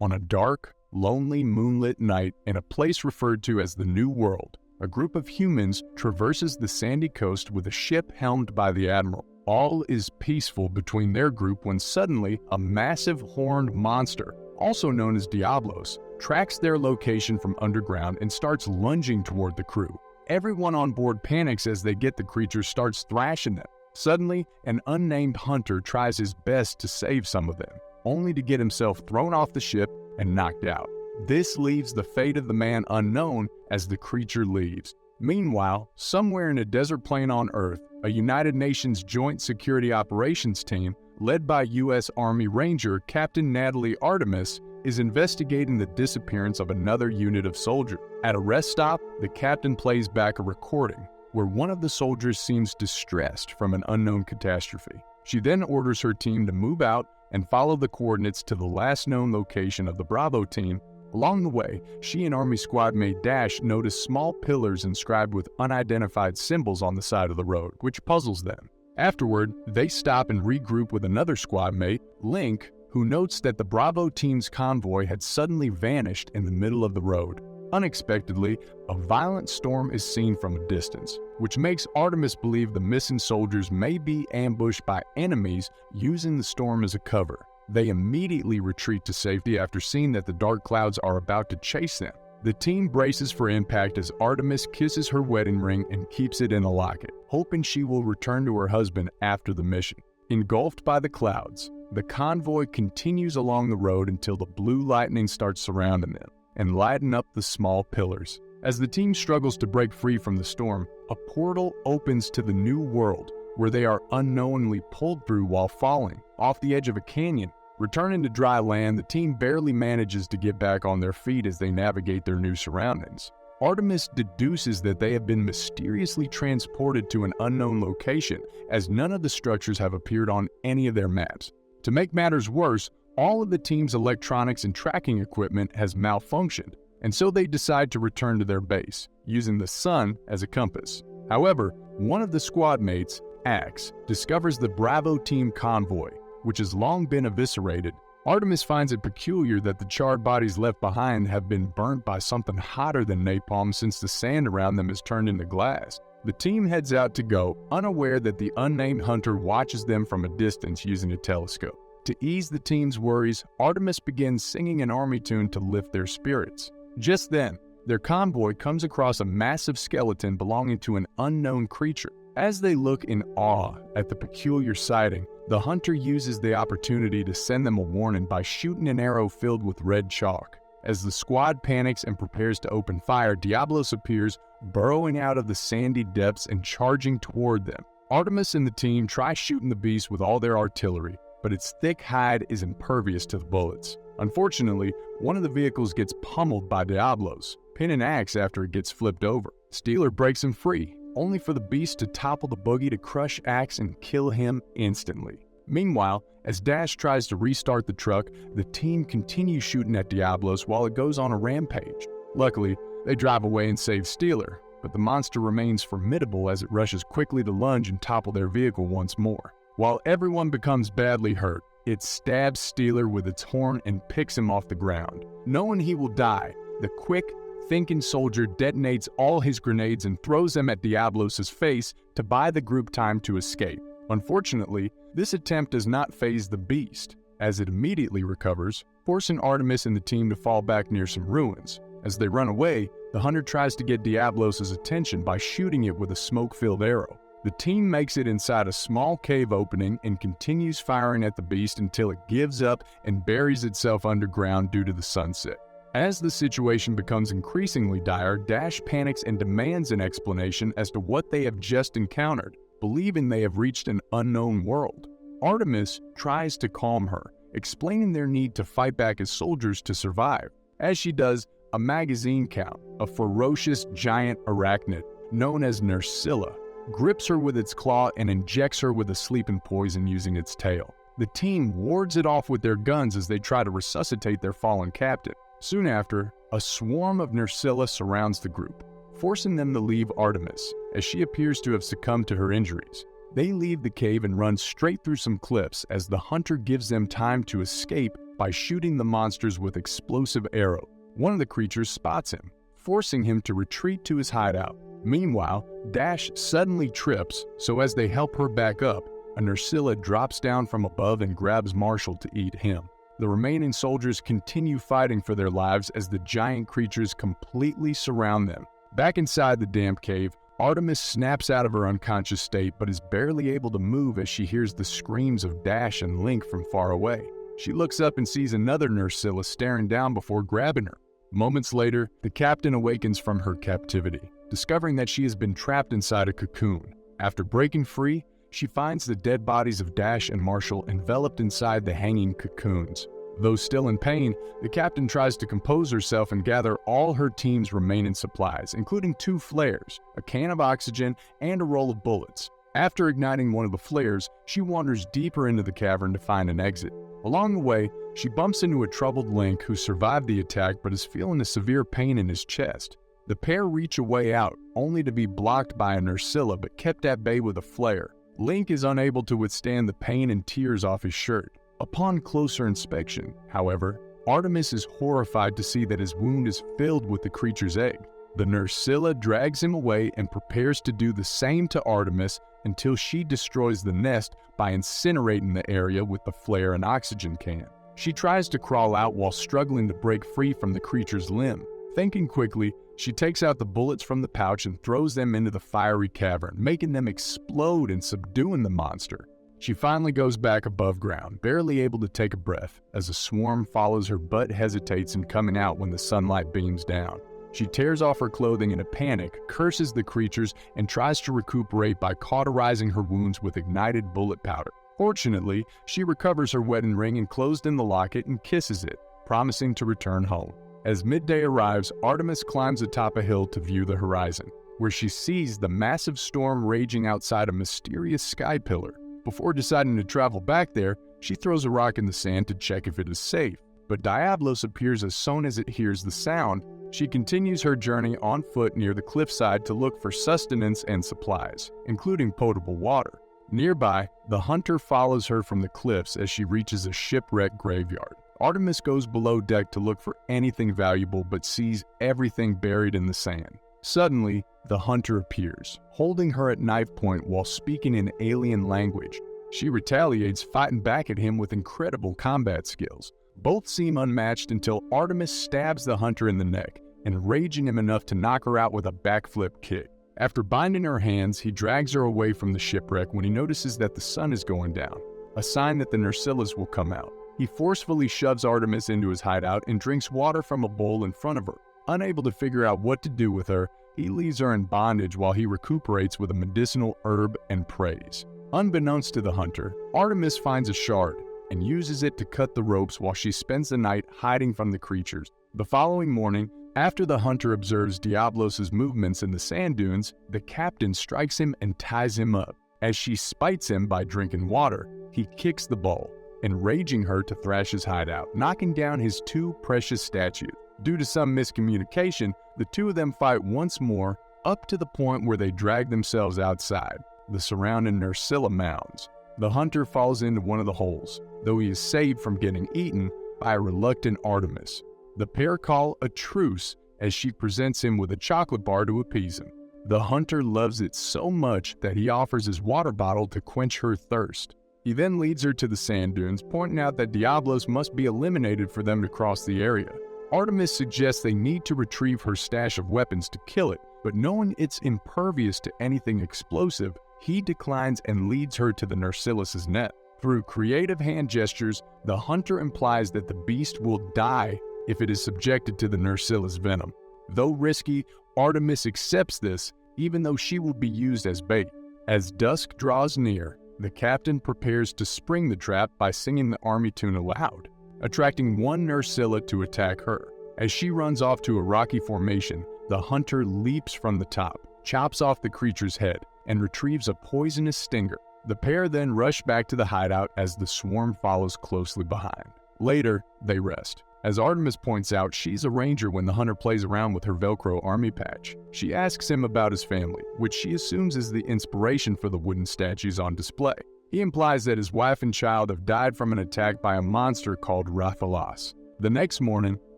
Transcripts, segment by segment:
On a dark, lonely, moonlit night in a place referred to as the New World, a group of humans traverses the sandy coast with a ship helmed by the Admiral. All is peaceful between their group when suddenly a massive horned monster, also known as Diablos, tracks their location from underground and starts lunging toward the crew. Everyone on board panics as they get the creature starts thrashing them. Suddenly, an unnamed hunter tries his best to save some of them, only to get himself thrown off the ship and knocked out. This leaves the fate of the man unknown as the creature leaves. Meanwhile, somewhere in a desert plain on Earth, a United Nations Joint Security Operations team, led by U.S. Army Ranger Captain Natalie Artemis, is investigating the disappearance of another unit of soldiers. At a rest stop, the captain plays back a recording where one of the soldiers seems distressed from an unknown catastrophe. She then orders her team to move out and follow the coordinates to the last known location of the Bravo team. Along the way, she and Army squad mate Dash notice small pillars inscribed with unidentified symbols on the side of the road, which puzzles them. Afterward, they stop and regroup with another squad mate, Link, who notes that the Bravo team's convoy had suddenly vanished in the middle of the road. Unexpectedly, a violent storm is seen from a distance, which makes Artemis believe the missing soldiers may be ambushed by enemies using the storm as a cover. They immediately retreat to safety after seeing that the dark clouds are about to chase them. The team braces for impact as Artemis kisses her wedding ring and keeps it in a locket, hoping she will return to her husband after the mission. Engulfed by the clouds, the convoy continues along the road until the blue lightning starts surrounding them and lighten up the small pillars. As the team struggles to break free from the storm, a portal opens to the New World, where they are unknowingly pulled through while falling off the edge of a canyon. Returning to dry land, the team barely manages to get back on their feet as they navigate their new surroundings. Artemis deduces that they have been mysteriously transported to an unknown location, as none of the structures have appeared on any of their maps. To make matters worse, all of the team's electronics and tracking equipment has malfunctioned, and so they decide to return to their base, using the sun as a compass. However, one of the squad mates, Axe, discovers the Bravo team convoy, which has long been eviscerated. Artemis finds it peculiar that the charred bodies left behind have been burnt by something hotter than napalm since the sand around them has turned into glass. The team heads out to go, unaware that the unnamed hunter watches them from a distance using a telescope. To ease the team's worries, Artemis begins singing an army tune to lift their spirits. Just then, their convoy comes across a massive skeleton belonging to an unknown creature. As they look in awe at the peculiar sighting, the hunter uses the opportunity to send them a warning by shooting an arrow filled with red chalk. As the squad panics and prepares to open fire, Diablos appears, burrowing out of the sandy depths and charging toward them. Artemis and the team try shooting the beast with all their artillery, but its thick hide is impervious to the bullets. Unfortunately, one of the vehicles gets pummeled by Diablos, pinning Axe after it gets flipped over. Steeler breaks him free, only for the beast to topple the buggy to crush Axe and kill him instantly. Meanwhile, as Dash tries to restart the truck, the team continues shooting at Diablos while it goes on a rampage. Luckily, they drive away and save Steeler, but the monster remains formidable as it rushes quickly to lunge and topple their vehicle once more. While everyone becomes badly hurt, it stabs Steeler with its horn and picks him off the ground. Knowing he will die, the quick, thinking soldier detonates all his grenades and throws them at Diablos' face to buy the group time to escape. Unfortunately, this attempt does not faze the beast, as it immediately recovers, forcing Artemis and the team to fall back near some ruins. As they run away, the hunter tries to get Diablos' attention by shooting it with a smoke-filled arrow. The team makes it inside a small cave opening and continues firing at the beast until it gives up and buries itself underground due to the sunset. As the situation becomes increasingly dire, Dash panics and demands an explanation as to what they have just encountered, believing they have reached an unknown world. Artemis tries to calm her, explaining their need to fight back as soldiers to survive. As she does, a magazine count, a ferocious giant arachnid known as Nerscylla, grips her with its claw and injects her with a sleeping poison using its tail. The team wards it off with their guns as they try to resuscitate their fallen captain. Soon after, a swarm of Nerscylla surrounds the group, forcing them to leave Artemis, as she appears to have succumbed to her injuries. They leave the cave and run straight through some cliffs as the hunter gives them time to escape by shooting the monsters with explosive arrows. One of the creatures spots him, forcing him to retreat to his hideout. Meanwhile, Dash suddenly trips, so as they help her back up, a Nerscylla drops down from above and grabs Marshall to eat him. The remaining soldiers continue fighting for their lives as the giant creatures completely surround them. Back inside the damp cave, Artemis snaps out of her unconscious state but is barely able to move as she hears the screams of Dash and Link from far away. She looks up and sees another Nerscylla staring down before grabbing her. Moments later, the captain awakens from her captivity, discovering that she has been trapped inside a cocoon. After breaking free, she finds the dead bodies of Dash and Marshall enveloped inside the hanging cocoons. Though still in pain, the captain tries to compose herself and gather all her team's remaining supplies, including 2 flares, a can of oxygen, and a roll of bullets. After igniting one of the flares, she wanders deeper into the cavern to find an exit. Along the way, she bumps into a troubled Link who survived the attack but is feeling a severe pain in his chest. The pair reach a way out, only to be blocked by a Nerscylla but kept at bay with a flare. Link is unable to withstand the pain and tears off his shirt. Upon closer inspection, however, Artemis is horrified to see that his wound is filled with the creature's egg. The Nerscylla drags him away and prepares to do the same to Artemis until she destroys the nest by incinerating the area with the flare and oxygen can. She tries to crawl out while struggling to break free from the creature's limb. Thinking quickly, she takes out the bullets from the pouch and throws them into the fiery cavern, making them explode and subduing the monster. She finally goes back above ground, barely able to take a breath, as a swarm follows her but hesitates in coming out when the sunlight beams down. She tears off her clothing in a panic, curses the creatures, and tries to recuperate by cauterizing her wounds with ignited bullet powder. Fortunately, she recovers her wedding ring enclosed in the locket and kisses it, promising to return home. As midday arrives, Artemis climbs atop a hill to view the horizon, where she sees the massive storm raging outside a mysterious sky pillar. Before deciding to travel back there, she throws a rock in the sand to check if it is safe. But Diablos appears as soon as it hears the sound. She continues her journey on foot near the cliffside to look for sustenance and supplies, including potable water. Nearby, the hunter follows her from the cliffs as she reaches a shipwrecked graveyard. Artemis goes below deck to look for anything valuable but sees everything buried in the sand. Suddenly, the hunter appears, holding her at knife point while speaking in alien language. She retaliates, fighting back at him with incredible combat skills. Both seem unmatched until Artemis stabs the hunter in the neck, enraging him enough to knock her out with a backflip kick. After binding her hands, he drags her away from the shipwreck when he notices that the sun is going down, a sign that the Nerscyllas will come out. He forcefully shoves Artemis into his hideout and drinks water from a bowl in front of her. Unable to figure out what to do with her, he leaves her in bondage while he recuperates with a medicinal herb and prays. Unbeknownst to the hunter, Artemis finds a shard and uses it to cut the ropes while she spends the night hiding from the creatures. The following morning, after the hunter observes Diablos' movements in the sand dunes, the captain strikes him and ties him up. As she spites him by drinking water, he kicks the bowl, enraging her to thrash his hideout, knocking down his 2 precious statues. Due to some miscommunication, the 2 of them fight once more, up to the point where they drag themselves outside the surrounding Nerscylla mounds. The hunter falls into one of the holes, though he is saved from getting eaten by a reluctant Artemis. The pair call a truce as she presents him with a chocolate bar to appease him. The hunter loves it so much that he offers his water bottle to quench her thirst. He then leads her to the sand dunes, pointing out that Diablos must be eliminated for them to cross the area. Artemis suggests they need to retrieve her stash of weapons to kill it, but knowing it's impervious to anything explosive, he declines and leads her to the Nerscyllas' net. Through creative hand gestures, the hunter implies that the beast will die if it is subjected to the Nerscyllas' venom. Though risky, Artemis accepts this, even though she will be used as bait. As dusk draws near, the captain prepares to spring the trap by singing the army tune aloud, attracting one Nerscylla to attack her. As she runs off to a rocky formation, the hunter leaps from the top, chops off the creature's head, and retrieves a poisonous stinger. The pair then rush back to the hideout as the swarm follows closely behind. Later, they rest. As Artemis points out, she's a ranger when the hunter plays around with her Velcro army patch. She asks him about his family, which she assumes is the inspiration for the wooden statues on display. He implies that his wife and child have died from an attack by a monster called Rathalos. The next morning,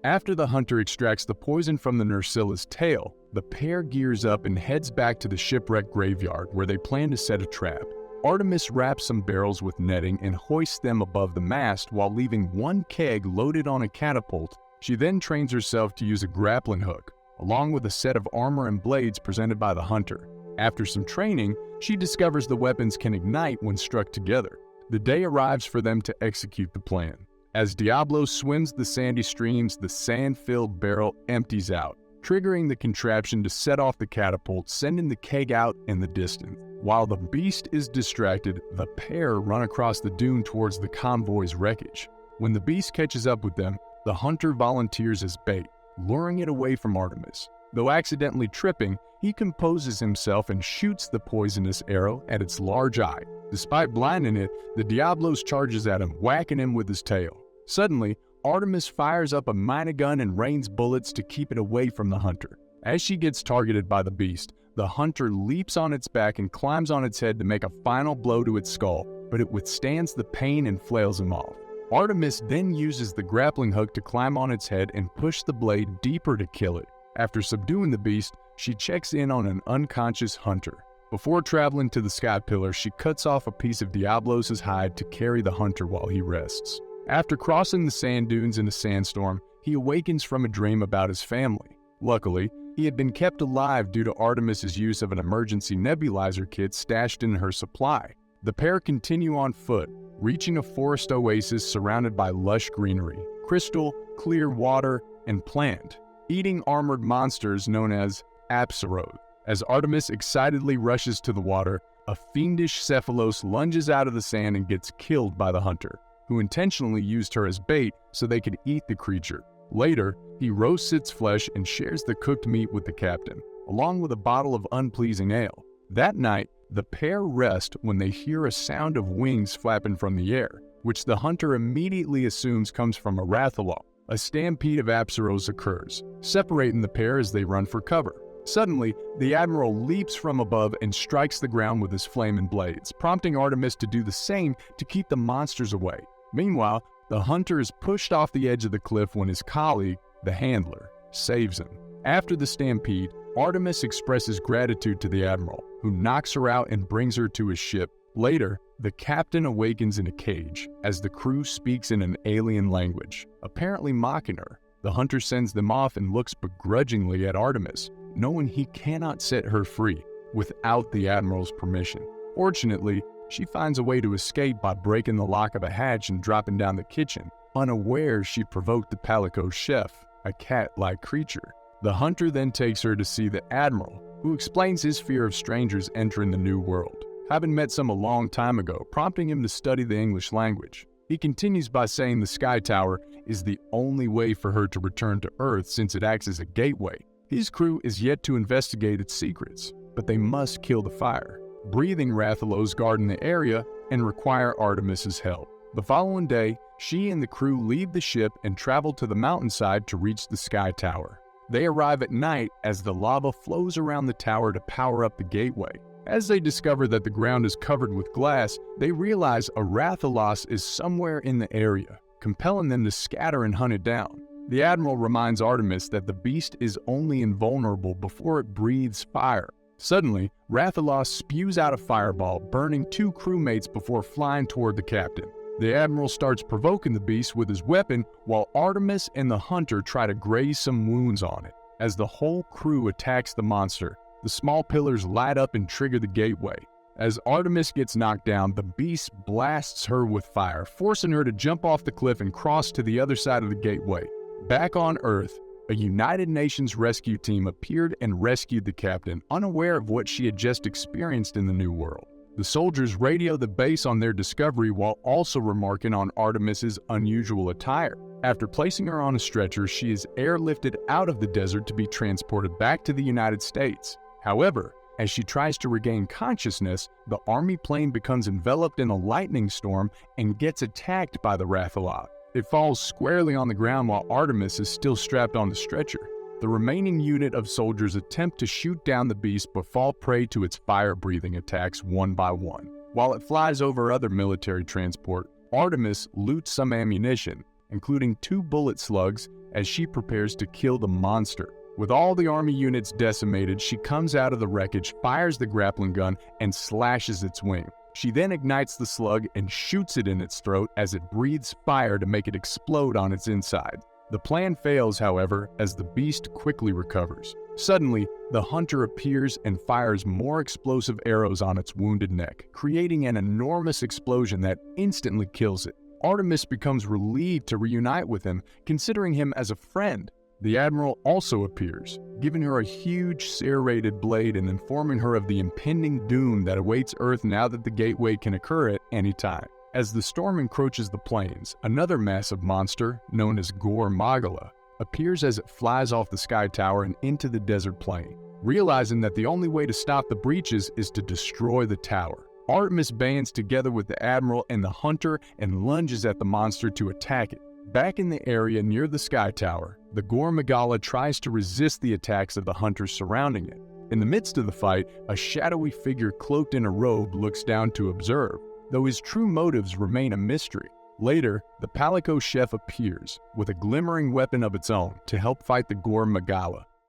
after the hunter extracts the poison from the Nersilla's tail, the pair gears up and heads back to the shipwreck graveyard where they plan to set a trap. Artemis wraps some barrels with netting and hoists them above the mast while leaving one keg loaded on a catapult. She then trains herself to use a grappling hook, along with a set of armor and blades presented by the hunter. After some training, she discovers the weapons can ignite when struck together. The day arrives for them to execute the plan. As Diablo swims the sandy streams, the sand-filled barrel empties out, triggering the contraption to set off the catapult, sending the keg out in the distance. While the beast is distracted, the pair run across the dune towards the convoy's wreckage. When the beast catches up with them, the hunter volunteers as bait, luring it away from Artemis. Though accidentally tripping, he composes himself and shoots the poisonous arrow at its large eye. Despite blinding it, the Diablos charges at him, whacking him with his tail. Suddenly, Artemis fires up a minigun and rains bullets to keep it away from the hunter. As she gets targeted by the beast, the hunter leaps on its back and climbs on its head to make a final blow to its skull, but it withstands the pain and flails him off. Artemis then uses the grappling hook to climb on its head and push the blade deeper to kill it. After subduing the beast, she checks in on an unconscious hunter. Before traveling to the sky pillar, she cuts off a piece of Diablos' hide to carry the hunter while he rests. After crossing the sand dunes in a sandstorm, he awakens from a dream about his family. Luckily, he had been kept alive due to Artemis' use of an emergency nebulizer kit stashed in her supply. The pair continue on foot, reaching a forest oasis surrounded by lush greenery, crystal, clear water, and plant, eating armored monsters known as Apsaros. As Artemis excitedly rushes to the water, a fiendish Cephalos lunges out of the sand and gets killed by the hunter, who intentionally used her as bait so they could eat the creature. Later, he roasts its flesh and shares the cooked meat with the captain, along with a bottle of unpleasing ale. That night, the pair rest when they hear a sound of wings flapping from the air, which the hunter immediately assumes comes from a Rathalon. A stampede of Apsaros occurs, separating the pair as they run for cover. Suddenly, the admiral leaps from above and strikes the ground with his flaming blades, prompting Artemis to do the same to keep the monsters away. Meanwhile, the hunter is pushed off the edge of the cliff when his colleague, the handler, saves him. After the stampede, Artemis expresses gratitude to the admiral, who knocks her out and brings her to his ship. Later, the captain awakens in a cage as the crew speaks in an alien language, apparently mocking her. The hunter sends them off and looks begrudgingly at Artemis, knowing he cannot set her free without the admiral's permission. Fortunately, she finds a way to escape by breaking the lock of a hatch and dropping down the kitchen. Unaware, she provoked the Palico chef, a cat-like creature. The hunter then takes her to see the admiral, who explains his fear of strangers entering the new world, having met some a long time ago, prompting him to study the English language. He continues by saying the Sky Tower is the only way for her to return to Earth since it acts as a gateway. His crew is yet to investigate its secrets, but they must kill the fire. Breathing Rathalos guard in the area and require Artemis's help. The following day, she and the crew leave the ship and travel to the mountainside to reach the Sky Tower. They arrive at night as the lava flows around the tower to power up the gateway. As they discover that the ground is covered with glass, they realize a Rathalos is somewhere in the area, compelling them to scatter and hunt it down. The admiral reminds Artemis that the beast is only invulnerable before it breathes fire. Suddenly, Rathalos spews out a fireball, burning two crewmates before flying toward the captain. The admiral starts provoking the beast with his weapon while Artemis and the hunter try to graze some wounds on it. As the whole crew attacks the monster, the small pillars light up and trigger the gateway. As Artemis gets knocked down, the beast blasts her with fire, forcing her to jump off the cliff and cross to the other side of the gateway. Back on Earth, a United Nations rescue team appeared and rescued the captain, unaware of what she had just experienced in the New World. The soldiers radio the base on their discovery while also remarking on Artemis's unusual attire. After placing her on a stretcher, she is airlifted out of the desert to be transported back to the United States. However, as she tries to regain consciousness, the army plane becomes enveloped in a lightning storm and gets attacked by the Rathalos. It falls squarely on the ground while Artemis is still strapped on the stretcher. The remaining unit of soldiers attempt to shoot down the beast but fall prey to its fire-breathing attacks one by one. While it flies over other military transport, Artemis loots some ammunition, including 2 bullet slugs, as she prepares to kill the monster. With all the army units decimated, she comes out of the wreckage, fires the grappling gun, and slashes its wing. She then ignites the slug and shoots it in its throat as it breathes fire to make it explode on its inside. The plan fails, however, as the beast quickly recovers. Suddenly, the hunter appears and fires more explosive arrows on its wounded neck, creating an enormous explosion that instantly kills it. Artemis becomes relieved to reunite with him, considering him as a friend. The Admiral also appears, giving her a huge serrated blade and informing her of the impending doom that awaits Earth now that the gateway can occur at any time. As the storm encroaches the plains, another massive monster, known as Gore Magala, appears as it flies off the sky tower and into the desert plain. Realizing that the only way to stop the breaches is to destroy the tower, Artemis bands together with the Admiral and the Hunter and lunges at the monster to attack it. Back in the area near the sky tower, the Gore Magala tries to resist the attacks of the hunters surrounding it. In the midst of the fight, a shadowy figure cloaked in a robe looks down to observe, though his true motives remain a mystery. Later, the Palico chef appears, with a glimmering weapon of its own, to help fight the Gore Magala.